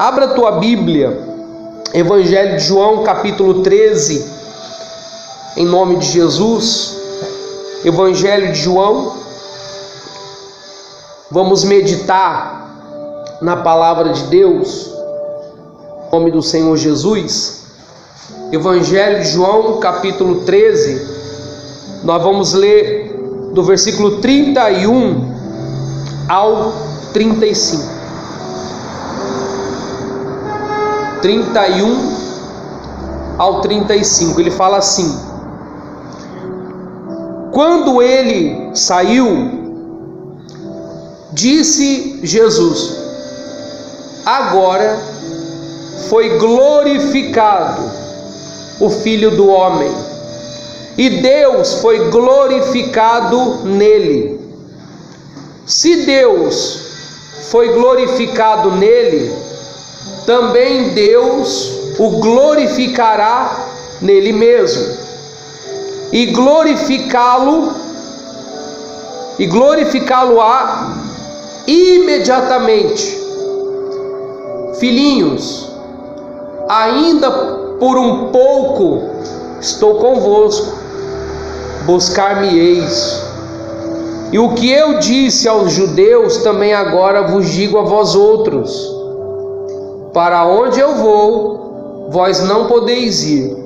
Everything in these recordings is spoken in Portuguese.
Abra a tua Bíblia, Evangelho de João, capítulo 13, em nome de Jesus. Evangelho de João, vamos meditar na palavra de Deus, em nome do Senhor Jesus. Evangelho de João, capítulo 13, nós vamos ler do versículo 31 ao 35. 31 ao 35, ele fala assim: quando ele saiu, disse Jesus: agora foi glorificado o Filho do Homem, e Deus foi glorificado nele. Se Deus foi glorificado nele, também Deus o glorificará nele mesmo, e glorificá-lo-á imediatamente. Filhinhos, ainda por um pouco estou convosco, buscar-me-eis. E o que eu disse aos judeus, também agora vos digo a vós outros: para onde eu vou, vós não podeis ir.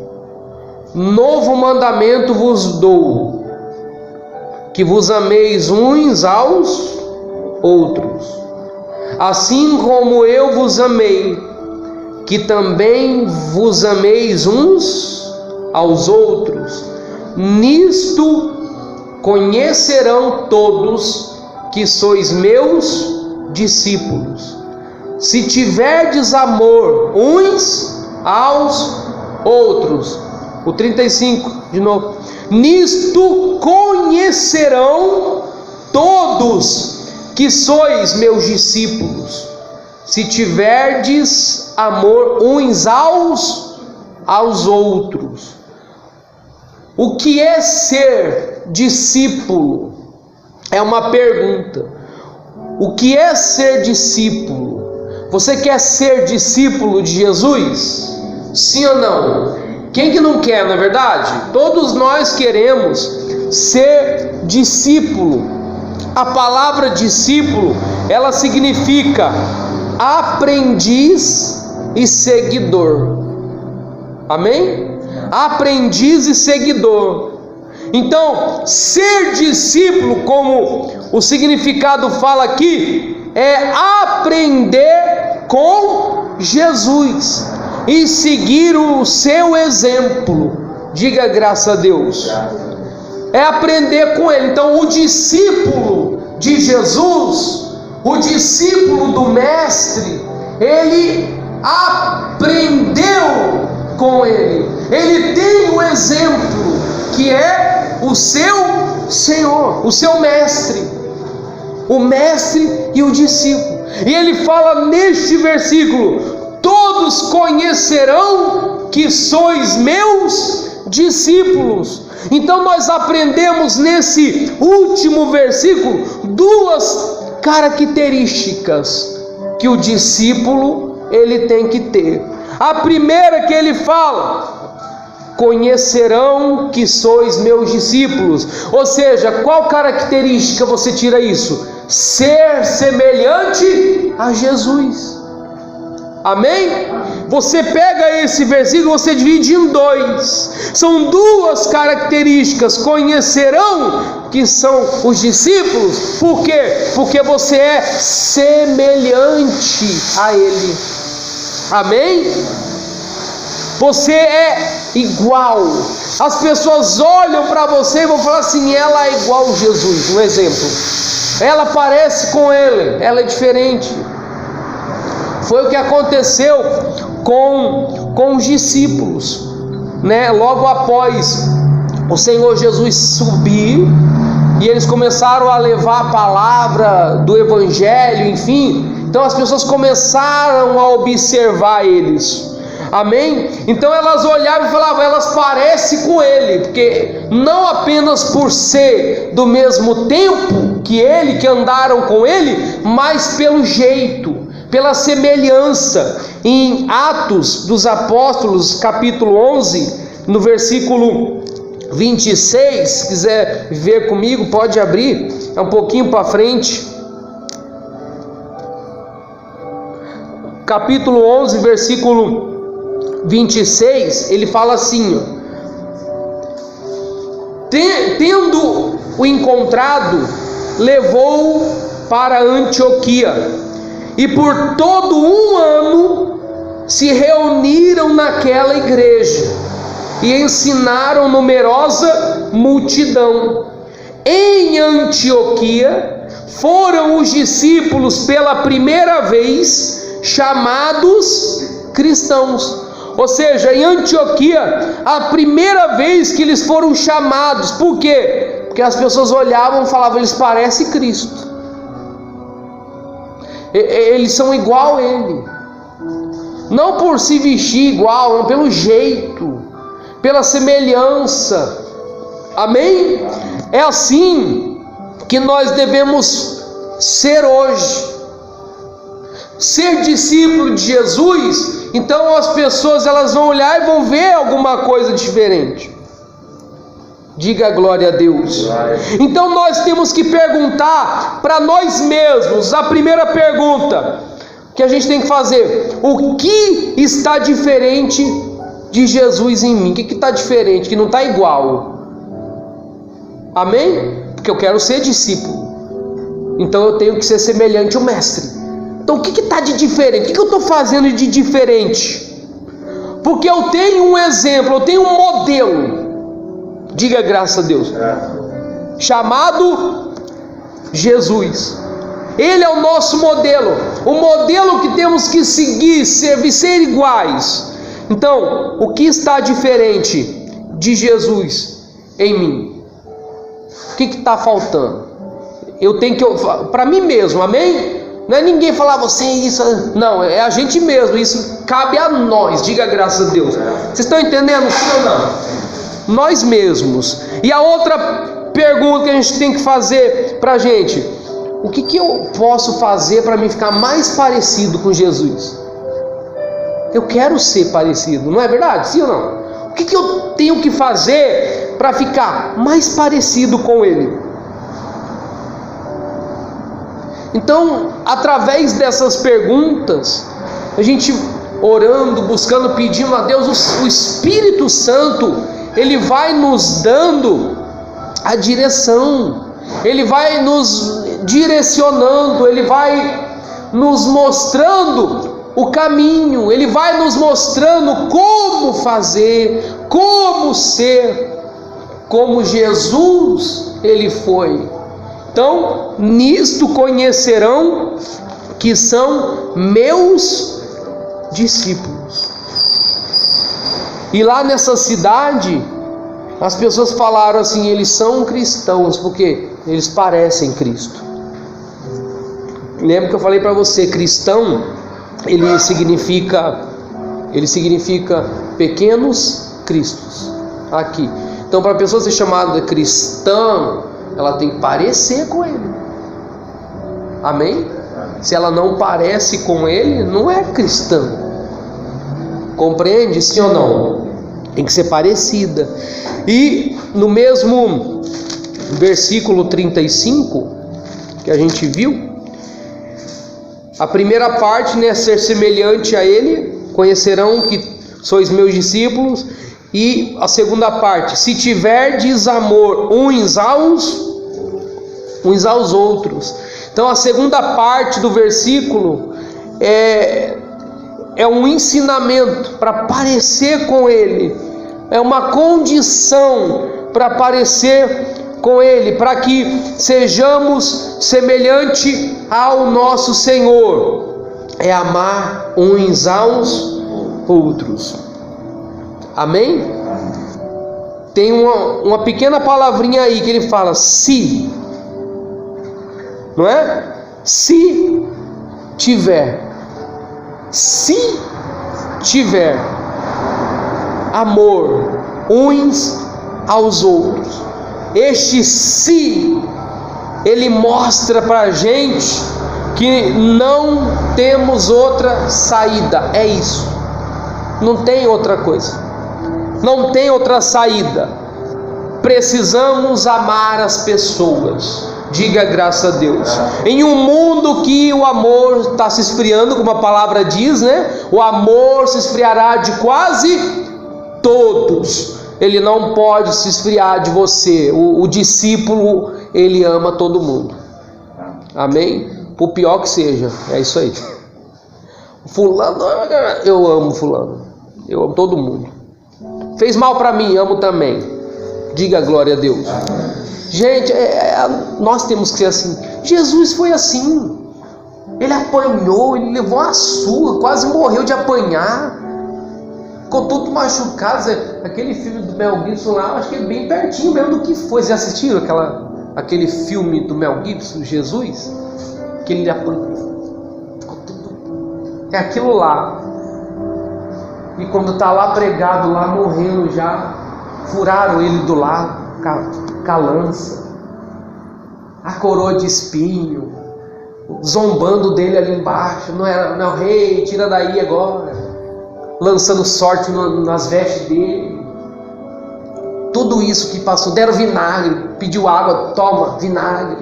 Novo mandamento vos dou, que vos ameis uns aos outros, assim como eu vos amei, que também vos ameis uns aos outros. Nisto conhecerão todos que sois meus discípulos, se tiverdes amor uns aos outros. O 35 de novo: nisto conhecerão todos que sois meus discípulos, se tiverdes amor uns aos outros. O que é ser discípulo? É uma pergunta. O que é ser discípulo? Você quer ser discípulo de Jesus? Sim ou não? Quem que não quer, não é verdade? Todos nós queremos ser discípulo. A palavra discípulo, ela significa aprendiz e seguidor. Amém? Aprendiz e seguidor. Então, ser discípulo, como o significado fala aqui, é aprender com Jesus e seguir o seu exemplo. Diga graças a Deus. É aprender com ele. Então, o discípulo de Jesus, o discípulo do Mestre, ele aprendeu com ele. Ele tem o exemplo, que é o seu Senhor, o seu Mestre. O Mestre e o discípulo. E ele fala neste versículo: todos conhecerão que sois meus discípulos. Então nós aprendemos nesse último versículo duas características que o discípulo ele tem que ter. A primeira que ele fala: conhecerão que sois meus discípulos. Ou seja, qual característica você tira isso? Ser semelhante a Jesus. Amém? Você pega esse versículo, você divide em dois. São duas características. Conhecerão que são os discípulos. Por quê? Porque você é semelhante a Ele. Amém? Você é igual. As pessoas olham para você e vão falar assim: ela é igual a Jesus. Um exemplo: ela parece com Ele, ela é diferente. Foi o que aconteceu com os discípulos, né? Logo após o Senhor Jesus subir, e eles começaram a levar a palavra do Evangelho, enfim. Então as pessoas começaram a observar eles. Amém? Então elas olhavam e falavam: elas parecem com ele, porque não apenas por ser do mesmo tempo que ele, que andaram com ele, mas pelo jeito, pela semelhança. Em Atos dos Apóstolos, capítulo 11, no versículo 26, se quiser ver comigo, pode abrir, é um pouquinho para frente. Capítulo 11, versículo 26, ele fala assim: tendo o encontrado, levou-o para Antioquia, e por todo um ano se reuniram naquela igreja e ensinaram numerosa multidão. Em Antioquia foram os discípulos pela primeira vez chamados cristãos. Ou seja, em Antioquia, a primeira vez que eles foram chamados. Por quê? Porque as pessoas olhavam e falavam: eles parecem Cristo, eles são igual a Ele. Não por se vestir igual, não, pelo jeito, pela semelhança. Amém? É assim que nós devemos ser hoje. Ser discípulo de Jesus, então as pessoas elas vão olhar e vão ver alguma coisa diferente. Diga glória a Deus. Então nós temos que perguntar para nós mesmos, a primeira pergunta que a gente tem que fazer: o que está diferente de Jesus em mim? O que está diferente, que não está igual? Amém? Porque eu quero ser discípulo, então eu tenho que ser semelhante ao Mestre. Então o que está de diferente? O que eu estou fazendo de diferente? Porque eu tenho um exemplo, eu tenho um modelo. Diga graças a Deus. Chamado Jesus. Ele é o nosso modelo. O modelo que temos que seguir, ser iguais. Então, o que está diferente de Jesus em mim? O que está faltando? Eu tenho que, para mim mesmo, amém? Não é ninguém falar você isso, não, é a gente mesmo, isso cabe a nós, diga graças a Deus. Vocês estão entendendo? Sim ou não? Nós mesmos. E a outra pergunta que a gente tem que fazer para a gente: o que eu posso fazer para me ficar mais parecido com Jesus? Eu quero ser parecido, não é verdade? Sim ou não? O que eu tenho que fazer para ficar mais parecido com Ele? Então, através dessas perguntas, a gente orando, buscando, pedindo a Deus, o Espírito Santo, Ele vai nos dando a direção, Ele vai nos direcionando, Ele vai nos mostrando o caminho, Ele vai nos mostrando como fazer, como ser, como Jesus Ele foi. Então, nisto conhecerão que são meus discípulos. E lá nessa cidade, as pessoas falaram assim: eles são cristãos, porque eles parecem Cristo. Lembra que eu falei para você, cristão, ele significa pequenos cristos. Aqui. Então, para a pessoa ser chamada de cristão, ela tem que parecer com Ele. Amém? Se ela não parece com Ele, não é cristã. Compreende? Sim ou não? Tem que ser parecida. E no mesmo versículo 35 que a gente viu, a primeira parte, né, ser semelhante a Ele, conhecerão que sois meus discípulos. E a segunda parte: se tiverdes amor uns aos outros. Então a segunda parte do versículo é um ensinamento para parecer com Ele, é uma condição para parecer com Ele, para que sejamos semelhante ao nosso Senhor, é amar uns aos outros. Amém? Tem uma pequena palavrinha aí que ele fala: se, não é? Se tiver amor uns aos outros. Este se, ele mostra para a gente que não temos outra saída. É isso. Não tem outra coisa. Não tem outra saída. Precisamos amar as pessoas. Diga graças a Deus. Em um mundo que o amor está se esfriando, como a palavra diz, né? O amor se esfriará de quase todos. Ele não pode se esfriar de você. O discípulo, ele ama todo mundo. Amém? Por pior que seja. É isso aí. Fulano, eu amo fulano. Eu amo todo mundo. Fez mal para mim, amo também. Diga glória a Deus. Gente, nós temos que ser assim. Jesus foi assim. Ele apanhou, ele levou uma surra, quase morreu de apanhar. Ficou todo machucado. Aquele filme do Mel Gibson lá, acho que é bem pertinho mesmo do que foi. Vocês já assistiram aquele filme do Mel Gibson, Jesus? Que ele apanhou. Ficou tudo. É aquilo lá. E quando está lá pregado, lá morrendo já, furaram ele do lado, com a lança, a coroa de espinho, zombando dele ali embaixo. Não é o rei, tira daí agora, lançando sorte nas vestes dele. Tudo isso que passou, deram vinagre, pediu água, toma vinagre.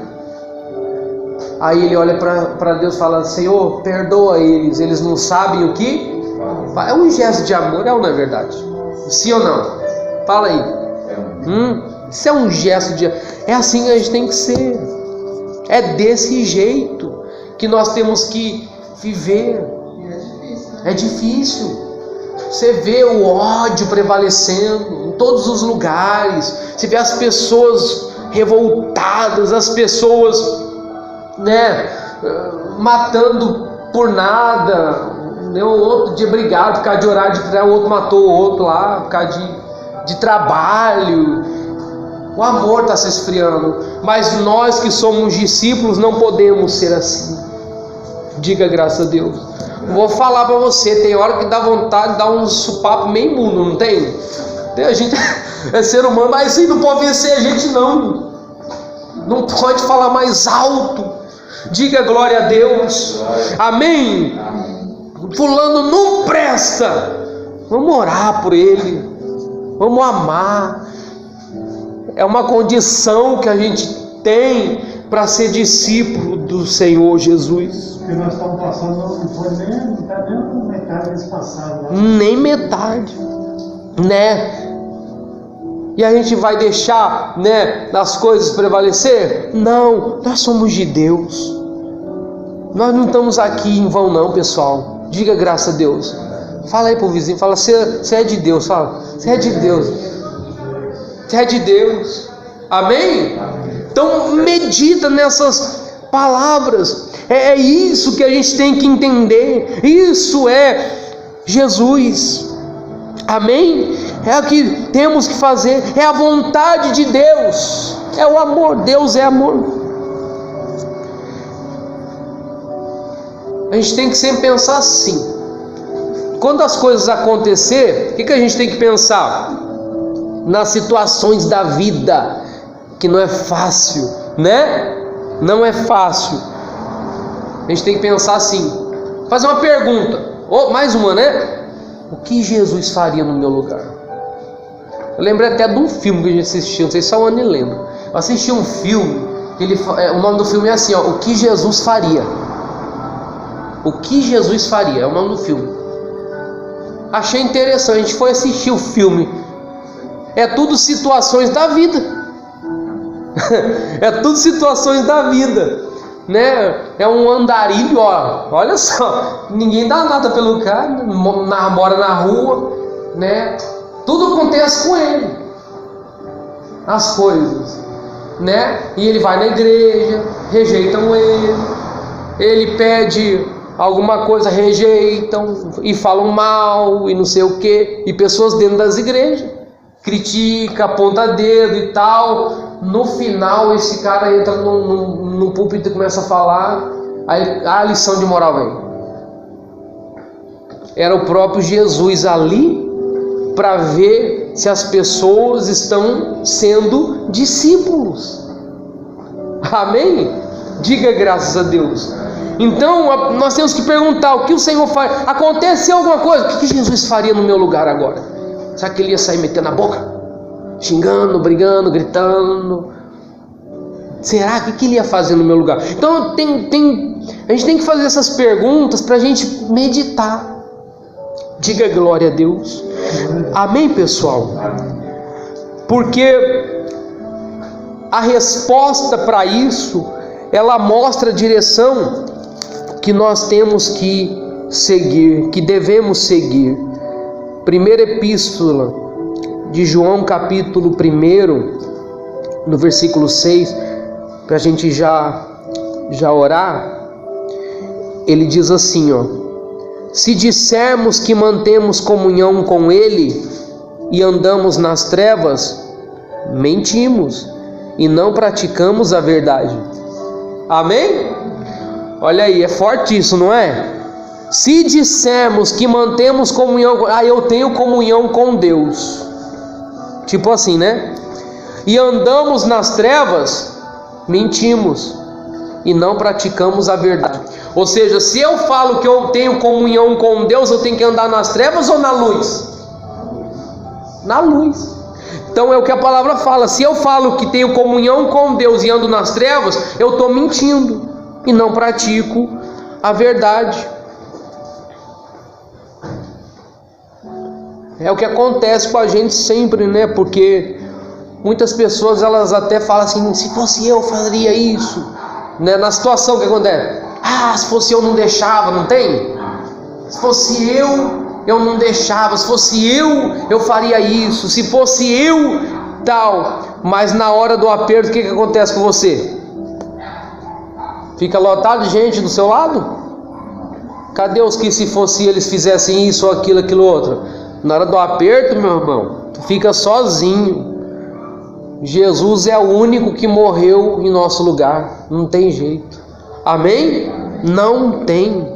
Aí ele olha para Deus e fala: Senhor, perdoa eles, eles não sabem o que. É um gesto de amor, não é verdade? Sim ou não? Fala aí. Isso é um gesto de... É assim que a gente tem que ser. É desse jeito que nós temos que viver. É difícil. Você vê o ódio prevalecendo em todos os lugares. Você vê as pessoas revoltadas, as pessoas, né, matando por nada. O outro dia brigado por causa de horário de treino, o outro matou o outro lá por causa de trabalho. O amor está se esfriando, mas nós que somos discípulos não podemos ser assim. Diga graças a Deus. Vou falar para você, tem hora que dá vontade de dar um supapo meio imundo, não tem? A gente é ser humano, mas assim não pode vencer a gente não. Não pode falar mais alto. Diga glória a Deus. Amém? Fulano não presta. Vamos orar por ele. Vamos amar. É uma condição que a gente tem para ser discípulo do Senhor Jesus. O que nós estamos passando não foi nem metade desse passado. Nem metade, né? E a gente vai deixar, né, as coisas prevalecer? Não, nós somos de Deus. Nós não estamos aqui em vão não, pessoal. Diga graças a Deus. Fala aí pro vizinho, fala: você é de Deus. Fala: você é de Deus. Você é de Deus. Amém? Então medita nessas palavras. É isso que a gente tem que entender. Isso é Jesus. Amém? É o que temos que fazer. É a vontade de Deus. É o amor. Deus é amor. A gente tem que sempre pensar assim. Quando as coisas acontecerem, o que a gente tem que pensar? Nas situações da vida, que não é fácil, né? Não é fácil. A gente tem que pensar assim. Fazer uma pergunta, mais uma, né? O que Jesus faria no meu lugar? Eu lembrei até de um filme que a gente assistiu, não sei se a Anne lembra. Eu assisti um filme, o nome do filme é assim, O que Jesus faria. O que Jesus faria, é o nome do filme. Achei interessante, a gente foi assistir o filme. É tudo situações da vida. É tudo situações da vida, né? É um andarilho, olha só. Ninguém dá nada pelo cara, mora na rua, né? Tudo acontece com ele. As coisas, né? E ele vai na igreja, rejeitam ele. Ele pede alguma coisa, rejeitam e falam mal e não sei o que. E pessoas dentro das igrejas critica, aponta dedo e tal. No final esse cara entra no púlpito e começa a falar. Aí a lição de moral vem. Era o próprio Jesus ali para ver se as pessoas estão sendo discípulos. Amém? Diga graças a Deus. Então nós temos que perguntar o que o Senhor faz. Aconteceu alguma coisa, o que Jesus faria no meu lugar agora? Será que ele ia sair metendo a boca? Xingando, brigando, gritando? Será? O que ele ia fazer no meu lugar? Então a gente tem que fazer essas perguntas para a gente meditar. Diga glória a Deus. Amém, pessoal? Porque a resposta para isso, ela mostra a direção que nós temos que seguir, que devemos seguir. Primeira epístola de João, capítulo 1, no versículo 6, para a gente já orar, ele diz assim, ó: se dissermos que mantemos comunhão com Ele e andamos nas trevas, mentimos e não praticamos a verdade. Amém? Olha aí, é forte isso, não é? Se dissermos que mantemos comunhão, eu tenho comunhão com Deus, tipo assim, né? E andamos nas trevas, mentimos e não praticamos a verdade. Ou seja, se eu falo que eu tenho comunhão com Deus, eu tenho que andar nas trevas ou na luz? Na luz. Então é o que a palavra fala. Se eu falo que tenho comunhão com Deus e ando nas trevas, eu estou mentindo e não pratico a verdade. É o que acontece com a gente sempre, né? Porque muitas pessoas, elas até falam assim: se fosse eu faria isso, né? Na situação que acontece, se fosse eu não deixava, não tem? Se fosse eu não deixava, se fosse eu faria isso, se fosse eu tal. Mas na hora do aperto, o que acontece com você? Fica lotado de gente do seu lado? Cadê os que, se fosse eles, fizessem isso ou aquilo outro? Na hora do aperto, meu irmão, tu fica sozinho. Jesus é o único que morreu em nosso lugar, não tem jeito. Amém? Não tem.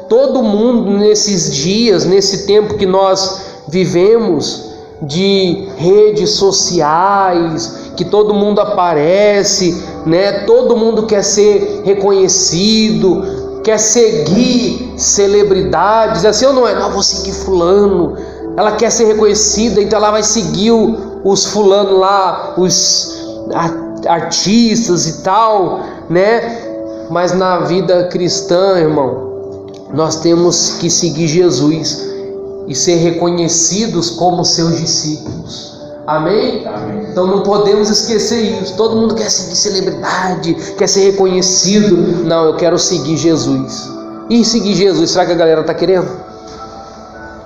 Todo mundo nesses dias, nesse tempo que nós vivemos, de redes sociais, que todo mundo aparece, né? Todo mundo quer ser reconhecido, quer seguir celebridades, assim ou não é? Não, vou seguir fulano. Ela quer ser reconhecida, então ela vai seguir os fulano lá, os artistas e tal, né? Mas na vida cristã, irmão, nós temos que seguir Jesus e ser reconhecidos como seus discípulos. Amém? Amém. Então não podemos esquecer isso. Todo mundo quer seguir celebridade, quer ser reconhecido. Não, eu quero seguir Jesus. E seguir Jesus, será que a galera está querendo?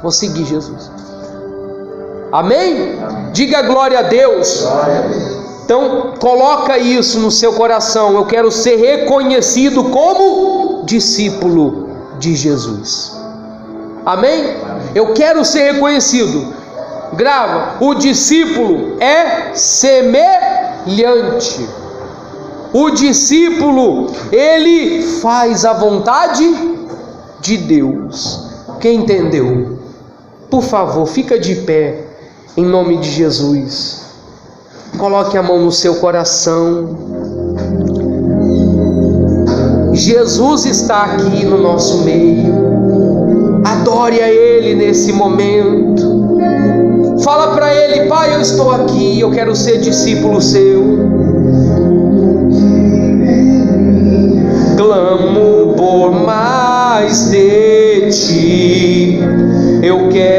Vou seguir Jesus. Amém? Amém. Diga glória a Deus. Glória a Deus. Então coloca isso no seu coração. Eu quero ser reconhecido como discípulo de Jesus. Amém? Eu quero ser reconhecido. Grava. O discípulo é semelhante. O discípulo, ele faz a vontade de Deus. Quem entendeu? Por favor, fica de pé em nome de Jesus. Coloque a mão no seu coração. Jesus está aqui no nosso meio. Adore a Ele nesse momento. Fala para Ele: Pai, eu estou aqui, eu quero ser discípulo seu. Clamo por mais de ti. Eu quero